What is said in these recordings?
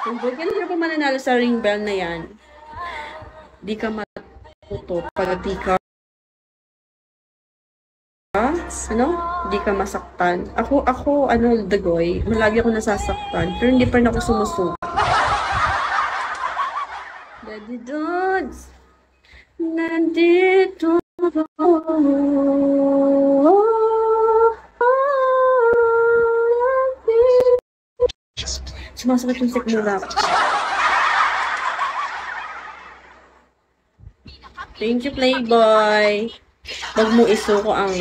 Boy, kailan ka pa mananalo sa ring bell na yan? Di ka matuto pag di ka ano? Di ka masaktan. Ako, Dagoy, malagi ako nasasaktan. Pero hindi pa rin ako sumusuko. Daddy Dudes, nandito ako. Sumasakit yung sikmura. Thank you, Playboy. Wag mo isuko ang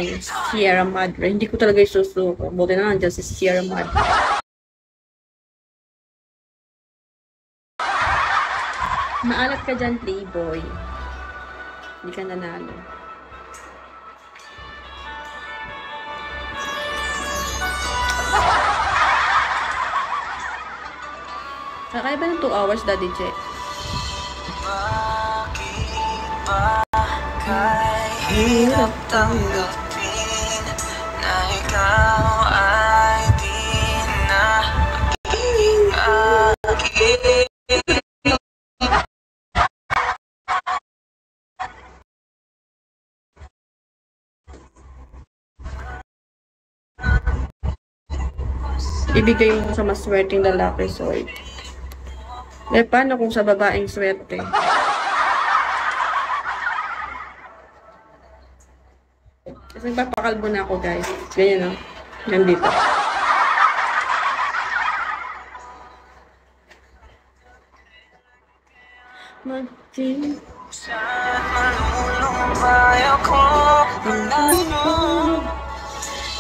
Sierra Madre. Hindi ko talaga isusuko. Buti na nandiyan si Sierra Madre. Maalat ka dyan, Playboy. Hindi ka nanalo. Kaya ba ng 2 hours, Daddy Che? Hirap tanggapin na ikaw ay di na magiging akin. Ibigay mo sa maswerteng lalaki, Soy. Eh, paano kung sa babaeng swerte? Kasi nagpapakalbo na ako, guys. Ganyan, no? Nandito. Magting Saan malulumbay ako malayo,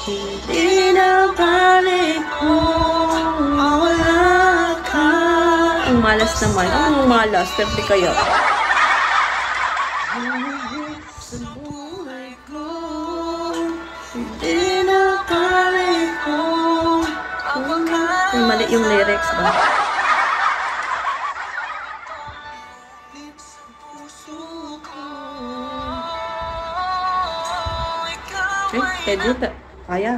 hindi na balik ko mawala ka. Ang malas naman. Ang malas. Siyempre kayo. Sa buhay ko, hindi na balik ko. Ay, mali yung lyrics ba? Edit. Kaya.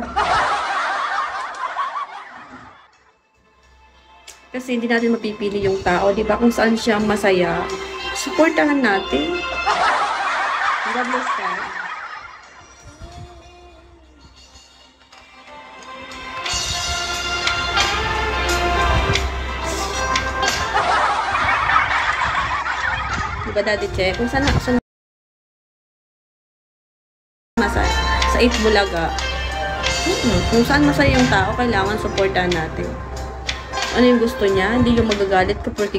Kasi hindi natin mapipili yung tao, di ba? Kung saan siya masaya, supportahan natin. God bless ka. Diba, Daddy Che? Kung saan masaya? Sa 8 Bulaga. Kung saan masaya yung tao, kailangan supportahan natin. Ano yung gusto niya? Hindi yung magagalit kapag